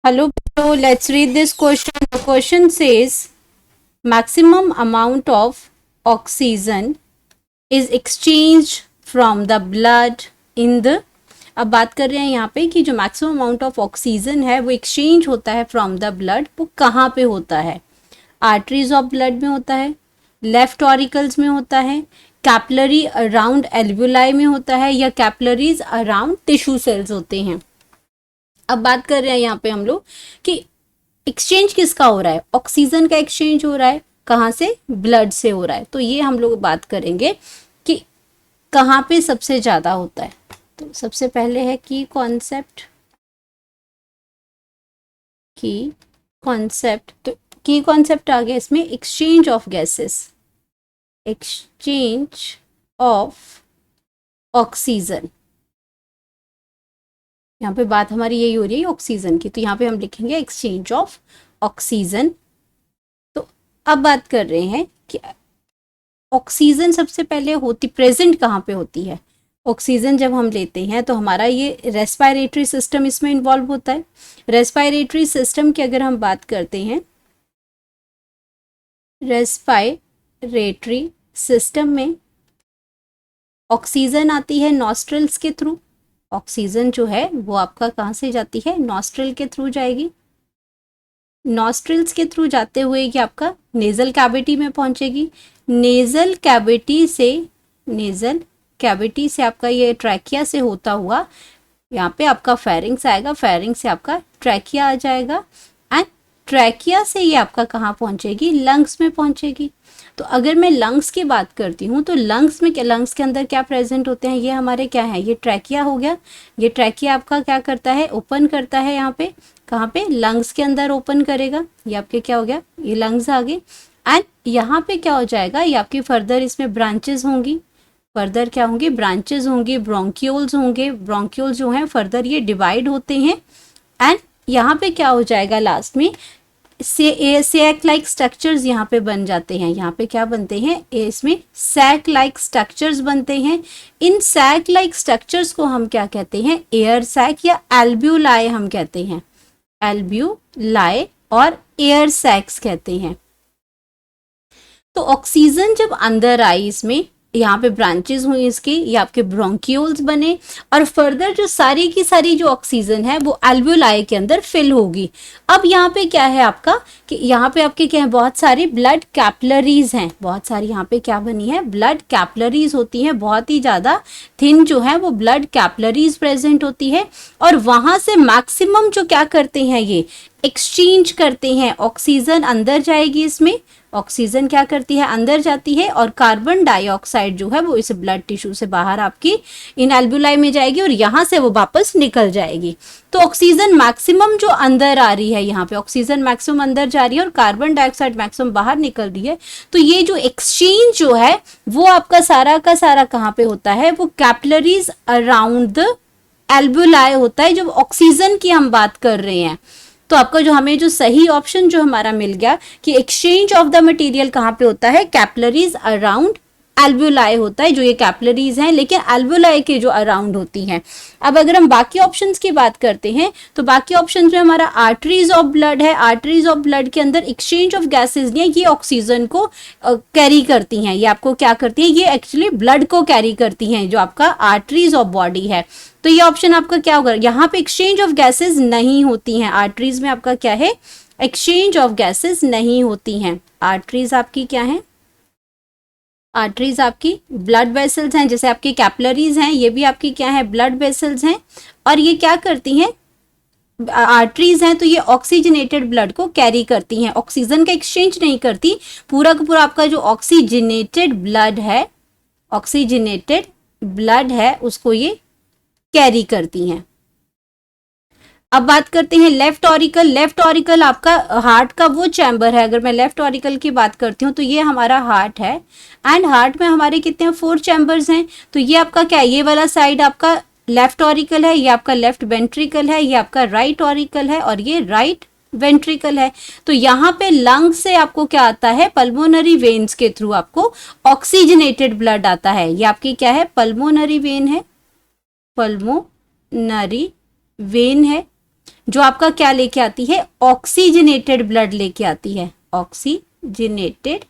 Hello, so let's read this question. The question says maximum amount of oxygen is exchanged from the blood in the अब बात कर रहे हैं यहाँ पे कि जो मैक्सिमम अमाउंट ऑफ ऑक्सीजन है वो एक्सचेंज होता है फ्रॉम द ब्लड, वो कहाँ पे होता है? आर्टरीज ऑफ ब्लड में होता है, लेफ्ट ऑरिकल्स में होता है, कैपिलरी अराउंड एल्वुलाई में होता है, या कैपिलरीज अराउंड टिश्यू सेल्स होते हैं। अब बात कर रहे हैं यहाँ पे हम लोग कि एक्सचेंज किसका हो रहा है? ऑक्सीजन का एक्सचेंज हो रहा है। कहाँ से? ब्लड से हो रहा है। तो ये हम लोग बात करेंगे कि कहाँ पे सबसे ज्यादा होता है। तो सबसे पहले है की कॉन्सेप्ट। तो की कॉन्सेप्ट आ गया इसमें, exchange of gases, exchange of oxygen. यहाँ पे बात हमारी यही हो रही है ऑक्सीजन की, तो यहाँ पे हम लिखेंगे एक्सचेंज ऑफ ऑक्सीजन। तो अब बात कर रहे हैं कि ऑक्सीजन सबसे पहले होती प्रेजेंट कहाँ पे होती है? ऑक्सीजन जब हम लेते हैं तो हमारा ये रेस्पिरेटरी सिस्टम इसमें इन्वॉल्व होता है। रेस्पिरेटरी सिस्टम की अगर हम बात करते हैं, रेस्पिरेटरी सिस्टम में ऑक्सीजन आती है नॉस्ट्रल्स के थ्रू। ऑक्सीजन जो है वो आपका कहाँ से जाती है? नॉस्ट्रल के थ्रू जाएगी। नॉस्ट्रल्स के थ्रू जाते हुए कि आपका नेजल कैविटी में पहुंचेगी। नेजल कैविटी से आपका ये ट्रैकिया से होता हुआ यहाँ पे आपका फेरिंग्स आएगा, फेरिंग्स से आपका ट्रैकिया आ जाएगा, एंड ट्रैकिया से ये आपका कहाँ पहुंचेगी? लंग्स में पहुंचेगी। तो अगर मैं लंग्स की बात करती हूँ तो लंग्स में क्या, लंग्स के अंदर क्या प्रेजेंट होते हैं? ये हमारे क्या है? ये ट्रैकिया हो गया। ये ट्रैकिया आपका क्या करता है? ओपन करता है यहाँ पे, कहाँ पे? लंग्स के अंदर ओपन करेगा। ये आपके क्या हो गया? ये लंग्स आ गए। एंड यहाँ पे क्या हो जाएगा? ये आपकी फर्दर इसमें ब्रांचेस होंगी। फर्दर क्या होंगी? ब्रांचेस होंगी, ब्रोंक्यूल्स होंगे। ब्रोंक्यूल्स जो हैं फर्दर ये डिवाइड होते हैं, एंड यहाँ पे क्या हो जाएगा? लास्ट में सैक लाइक स्ट्रक्चर्स यहाँ पे बन जाते हैं। यहाँ पे क्या बनते हैं? इसमें सैक लाइक स्ट्रक्चर्स बनते हैं। इन सैक लाइक स्ट्रक्चर्स को हम क्या कहते हैं? एयर सैक या एल्ब्यूलाई हम कहते हैं। एल्ब्यूलाई और एयर सैक्स कहते हैं। तो ऑक्सीजन जब अंदर आई, इसमें यहाँ पे ब्रांचेस हुई इसकी, ये आपके ब्रोंक्यूल्स बने, और फर्दर जो सारी की सारी जो ऑक्सीजन है वो एल्वुलाई के अंदर फिल होगी। अब यहाँ पे क्या है आपका कि यहाँ पे आपके क्या है? बहुत सारी ब्लड कैपिलरीज हैं। बहुत सारी यहाँ पे क्या बनी है? ब्लड कैपिलरीज होती हैं। बहुत ही ज़्यादा थिन जो है वो ब्लड कैपिलरीज प्रेजेंट होती है, और वहाँ से मैक्सिमम जो क्या करते हैं? ये एक्सचेंज करते हैं। ऑक्सीजन अंदर जाएगी, इसमें ऑक्सीजन क्या करती है? अंदर जाती है, और कार्बन डाइऑक्साइड जो है वो इस ब्लड टिश्यू से बाहर आपकी इन एल्बुलाई में जाएगी, और यहाँ से वो वापस निकल जाएगी। तो ऑक्सीजन मैक्सिमम जो अंदर आ रही है, यहाँ पे ऑक्सीजन मैक्सिमम अंदर जा रही है और कार्बन डाइऑक्साइड मैक्सिमम बाहर निकल रही है। तो ये जो एक्सचेंज जो है वो आपका सारा का सारा कहाँ पे होता है? वो कैपिलरीज अराउंड द एल्बुलाई होता है, जब ऑक्सीजन की हम बात कर रहे हैं। तो आपका जो हमें जो सही ऑप्शन जो हमारा मिल गया कि एक्सचेंज ऑफ द मटेरियल कहाँ पे होता है? कैपिलरीज अराउंड एल्वुलाई होता है, जो ये कैपिलरीज हैं लेकिन एल्वुलाई के जो अराउंड होती हैं। अब अगर हम बाकी ऑप्शंस की बात करते हैं तो बाकी ऑप्शंस में हमारा आर्टरीज ऑफ ब्लड है। आर्टरीज ऑफ ब्लड के अंदर एक्सचेंज ऑफ गैसेज नहीं है, ये ऑक्सीजन को कैरी करती हैं। ये आपको क्या करती है? ये एक्चुअली ब्लड को कैरी करती हैं, जो आपका आर्टरीज ऑफ बॉडी है। तो ये ऑप्शन आपका क्या होगा? यहाँ पे एक्सचेंज ऑफ गैसेज नहीं होती हैं। आर्टरीज में आपका क्या है? एक्सचेंज ऑफ गैसेज नहीं होती हैं। आर्टरीज आपकी क्या है? आर्टरीज आपकी ब्लड वेसल्स हैं, जैसे आपकी कैपिलरीज हैं, ये भी आपकी क्या है? ब्लड वेसल्स हैं। और ये क्या करती हैं? आर्टरीज हैं तो ये ऑक्सीजनेटेड ब्लड को कैरी करती हैं, ऑक्सीजन का एक्सचेंज नहीं करती। पूरा का पूरा आपका जो ऑक्सीजनेटेड ब्लड है उसको ये कैरी करती हैं। अब बात करते हैं लेफ्ट ऑरिकल। लेफ्ट ऑरिकल आपका हार्ट का वो चैम्बर है। अगर मैं लेफ्ट ऑरिकल की बात करती हूँ तो ये हमारा हार्ट है, एंड हार्ट में हमारे कितने हैं? 4 चैम्बर्स हैं। तो ये आपका क्या है? ये वाला साइड आपका लेफ्ट ऑरिकल है, ये आपका लेफ्ट वेंट्रिकल है, ये आपका राइट ऑरिकल है, और ये राइट वेंट्रिकल है। तो यहाँ पे लंग से आपको क्या आता है? पल्मोनरी वेन्स के थ्रू आपको ऑक्सीजनेटेड ब्लड आता है। ये आपकी क्या है? पल्मोनरी वेन है, पल्मोनरी वेन है। जो आपका क्या लेके आती है, ऑक्सीजनेटेड ब्लड लेके आती है, ऑक्सीजनेटेड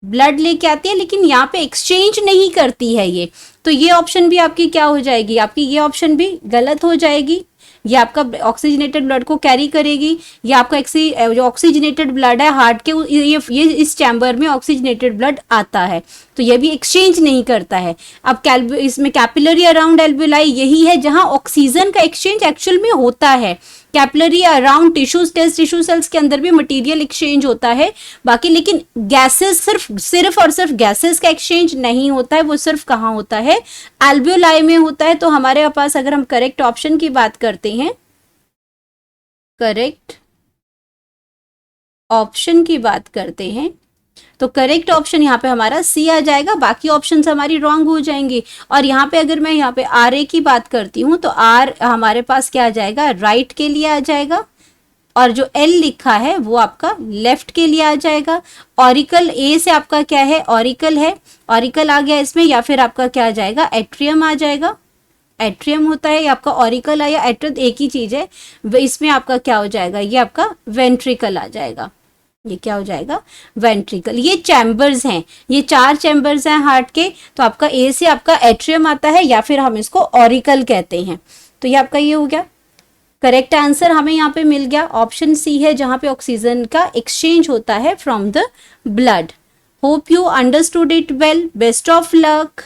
ब्लड लेके आती है, लेकिन यहाँ पे एक्सचेंज नहीं करती है ये। तो ये ऑप्शन भी आपकी क्या हो जाएगी, आपकी ये ऑप्शन भी गलत हो जाएगी। ये आपका ऑक्सीजनेटेड ब्लड को कैरी करेगी। ये आपका जो ऑक्सीजनेटेड ब्लड है हार्ट के, ये इस चैम्बर में ऑक्सीजनेटेड ब्लड आता है, तो ये भी एक्सचेंज नहीं करता है। अब इसमें कैपिलरी अराउंड एल्वेलाई यही है जहां ऑक्सीजन का एक्सचेंज एक्चुअल में होता है। Capillary around tissues, test tissue cells के अंदर भी मटेरियल एक्सचेंज होता है बाकी, लेकिन गैसेस सिर्फ और सिर्फ गैसेस का एक्सचेंज नहीं होता है। वो सिर्फ कहाँ होता है, एल्वियोलाई में होता है। तो हमारे पास अगर हम करेक्ट ऑप्शन की बात करते हैं, करेक्ट ऑप्शन की बात करते हैं, तो करेक्ट ऑप्शन यहाँ पे हमारा सी आ जाएगा। बाकी ऑप्शंस हमारी रॉन्ग हो जाएंगी। और यहाँ पे अगर मैं यहाँ पे आर ए की बात करती हूँ तो आर हमारे पास क्या आ जाएगा, राइट के लिए आ जाएगा, और जो एल लिखा है वो आपका लेफ्ट के लिए आ जाएगा। ऑरिकल ए से आपका क्या है, ऑरिकल है, ऑरिकल आ गया इसमें, या फिर आपका क्या आ जाएगा, एट्रियम आ जाएगा। एट्रियम होता है, या आपका ऑरिकल या एट्रियम एक ही चीज है। इसमें आपका क्या हो जाएगा, ये आपका वेंट्रिकल आ जाएगा। ये क्या हो जाएगा, वेंट्रिकल। ये चैम्बर्स हैं, ये 4 चैम्बर्स हैं हार्ट के। तो आपका ए से आपका एट्रियम आता है, या फिर हम इसको ऑरिकल कहते हैं। तो ये आपका ये हो गया। करेक्ट आंसर हमें यहाँ पे मिल गया, ऑप्शन सी है, जहां पे ऑक्सीजन का एक्सचेंज होता है from the blood. Hope you understood it well. Best of luck.